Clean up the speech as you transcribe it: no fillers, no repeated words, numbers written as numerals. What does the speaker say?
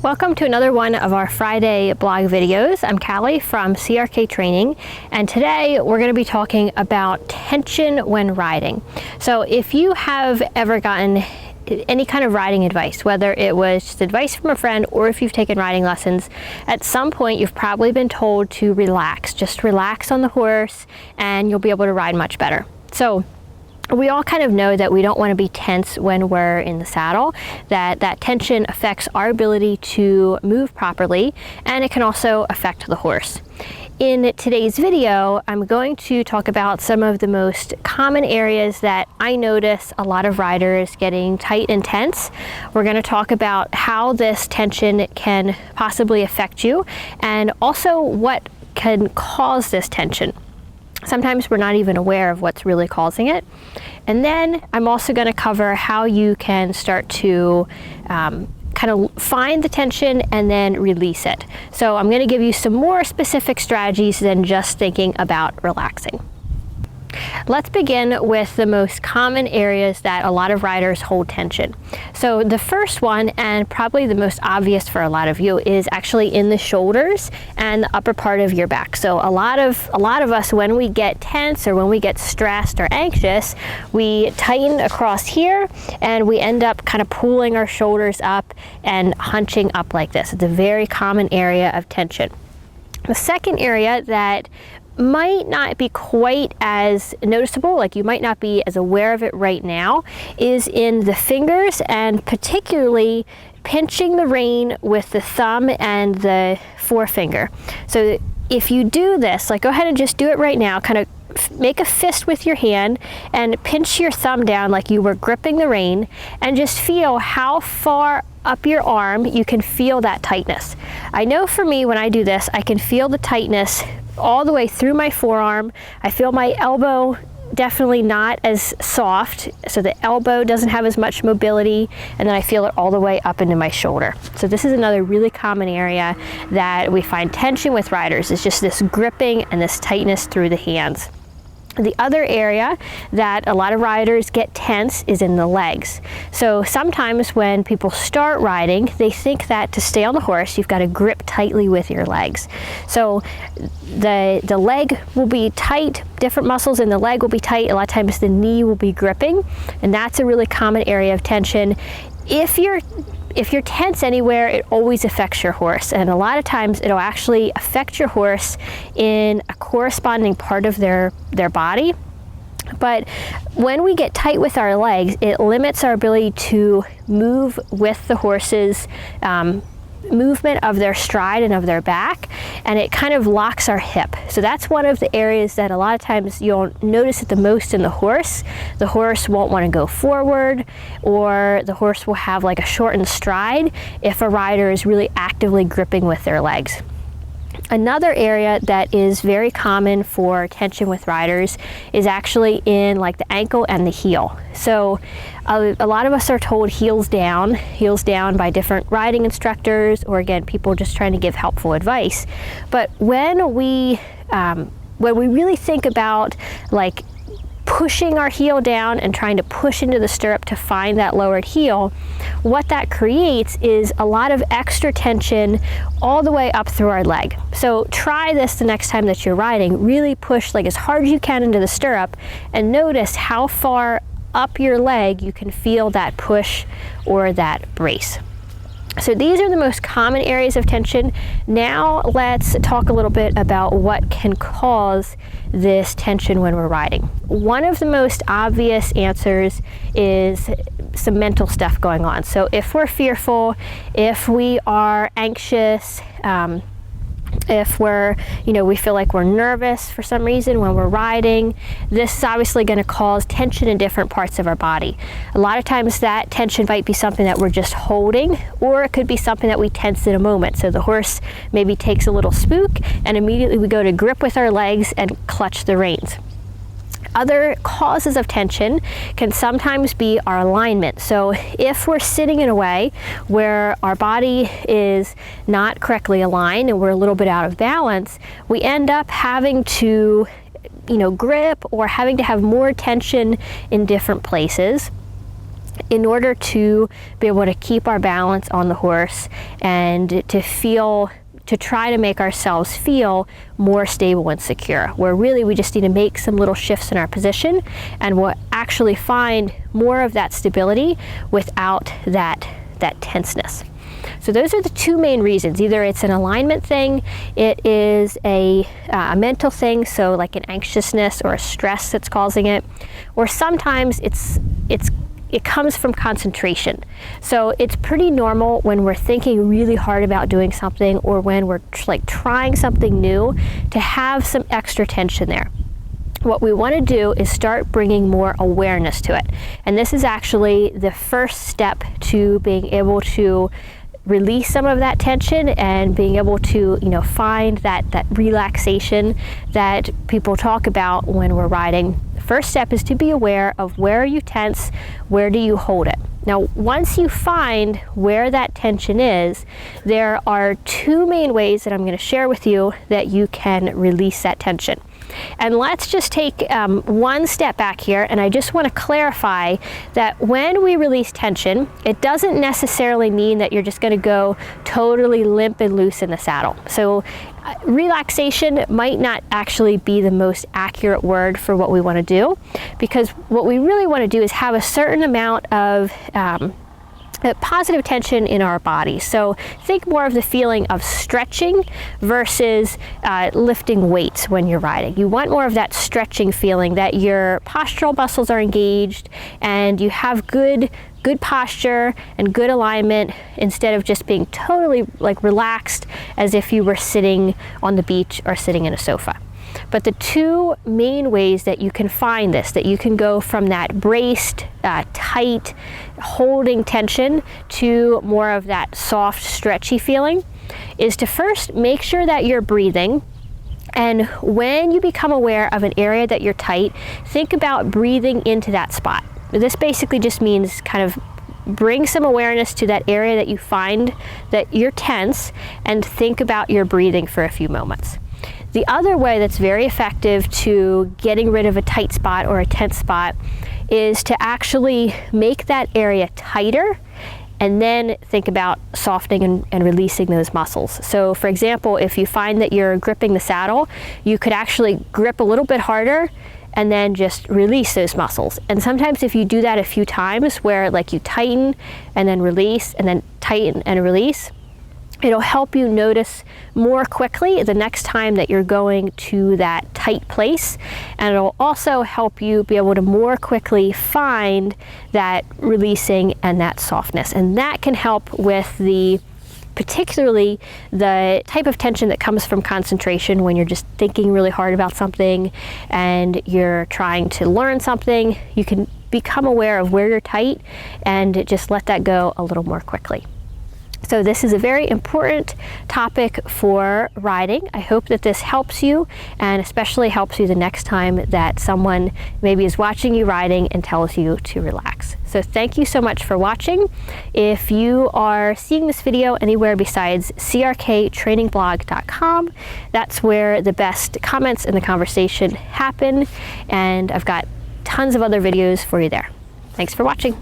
Welcome to another one of our Friday blog videos. I'm Callie from CRK Training, and today we're going to be talking about tension when riding. So if you have ever gotten any kind of riding advice, whether it was just advice from a friend or if you've taken riding lessons, at some point you've probably been told to relax. Just relax on the horse and you'll be able to ride much better. So we all kind of know that we don't want to be tense when we're in the saddle, that tension affects our ability to move properly, and it can also affect the horse. In today's video, I'm going to talk about some of the most common areas that I notice a lot of riders getting tight and tense. We're going to talk about how this tension can possibly affect you, and also what can cause this tension. Sometimes we're not even aware of what's really causing it. And then I'm also going to cover how you can start to kind of find the tension and then release it. So I'm going to give you some more specific strategies than just thinking about relaxing. Let's begin with the most common areas that a lot of riders hold tension. So the first one, and probably the most obvious for a lot of you, is actually in the shoulders and the upper part of your back. So a lot of us, when we get tense or when we get stressed or anxious, we tighten across here and we end up kind of pulling our shoulders up and hunching up like this. It's a very common area of tension. The second area that might not be quite as noticeable, like you might not be as aware of it right now, is in the fingers, and particularly pinching the rein with the thumb and the forefinger. So if you do this, like go ahead and just do it right now, kind of make a fist with your hand and pinch your thumb down like you were gripping the rein, and just feel how far up your arm you can feel that tightness. I know for me, when I do this, I can feel the tightness all the way through my forearm. I feel my elbow definitely not as soft, so the elbow doesn't have as much mobility, and then I feel it all the way up into my shoulder. So this is another really common area that we find tension with riders, is just this gripping and this tightness through the hands. The other area that a lot of riders get tense is in the legs. So sometimes when people start riding, they think that to stay on the horse, you've got to grip tightly with your legs. So the leg will be tight, different muscles in the leg will be tight, a lot of times the knee will be gripping, and that's a really common area of tension. If you're tense anywhere, it always affects your horse, and a lot of times it'll actually affect your horse in a corresponding part of their body. But when we get tight with our legs, it limits our ability to move with the horse's movement of their stride and of their back, and it kind of locks our hip. So that's one of the areas that a lot of times you'll notice it the most in the horse. The horse won't want to go forward, or the horse will have like a shortened stride if a rider is really actively gripping with their legs. Another area that is very common for tension with riders is actually in like the ankle and the heel. So a lot of us are told heels down by different riding instructors, or again, people just trying to give helpful advice. But when we really think about like pushing our heel down and trying to push into the stirrup to find that lowered heel, what that creates is a lot of extra tension all the way up through our leg. So try this the next time that you're riding. Really push like as hard as you can into the stirrup, and notice how far up your leg you can feel that push or that brace. So these are the most common areas of tension. Now let's talk a little bit about what can cause this tension when we're riding. One of the most obvious answers is some mental stuff going on. So if we're fearful, if we are anxious, if we feel like we're nervous for some reason when we're riding, this is obviously going to cause tension in different parts of our body. A lot of times that tension might be something that we're just holding, or it could be something that we tense in a moment. So the horse maybe takes a little spook, and immediately we go to grip with our legs and clutch the reins. Other causes of tension can sometimes be our alignment. So if we're sitting in a way where our body is not correctly aligned and we're a little bit out of balance, we end up having to, grip or having to have more tension in different places. in order to be able to keep our balance on the horse and to try to make ourselves feel more stable and secure, where really we just need to make some little shifts in our position and we'll actually find more of that stability without that tenseness. So those are the two main reasons. Either it's an alignment thing, it is a mental thing, so like an anxiousness or a stress that's causing it, or sometimes it comes from concentration. So it's pretty normal when we're thinking really hard about doing something or when we're like trying something new to have some extra tension there. What we want to do is start bringing more awareness to it. And this is actually the first step to being able to release some of that tension and being able to, find that relaxation that people talk about when we're riding. The first step is to be aware of where are you tense, where do you hold it. Now, once you find where that tension is, there are two main ways that I'm going to share with you that you can release that tension. And let's just take one step back here, and I just want to clarify that when we release tension, it doesn't necessarily mean that you're just going to go totally limp and loose in the saddle. So relaxation might not actually be the most accurate word for what we want to do, because what we really want to do is have a certain amount of positive tension in our body. So think more of the feeling of stretching versus lifting weights when you're riding. You want more of that stretching feeling, that your postural muscles are engaged and you have good posture and good alignment, instead of just being totally like relaxed as if you were sitting on the beach or sitting in a sofa. But the two main ways that you can find this, that you can go from that braced, tight, holding tension to more of that soft, stretchy feeling, is to first make sure that you're breathing. And when you become aware of an area that you're tight, think about breathing into that spot. This basically just means kind of bring some awareness to that area that you find that you're tense and think about your breathing for a few moments. The other way that's very effective to getting rid of a tight spot or a tense spot is to actually make that area tighter and then think about softening and releasing those muscles. So for example, if you find that you're gripping the saddle, you could actually grip a little bit harder and then just release those muscles. And sometimes if you do that a few times, where like you tighten and then release and then tighten and release, it'll help you notice more quickly the next time that you're going to that tight place. And it'll also help you be able to more quickly find that releasing and that softness. And that can help with particularly the type of tension that comes from concentration when you're just thinking really hard about something and you're trying to learn something. You can become aware of where you're tight and just let that go a little more quickly. So this is a very important topic for riding. I hope that this helps you, and especially helps you the next time that someone maybe is watching you riding and tells you to relax. So thank you so much for watching. If you are seeing this video anywhere besides crktrainingblog.com, that's where the best comments in the conversation happen, and I've got tons of other videos for you there. Thanks for watching.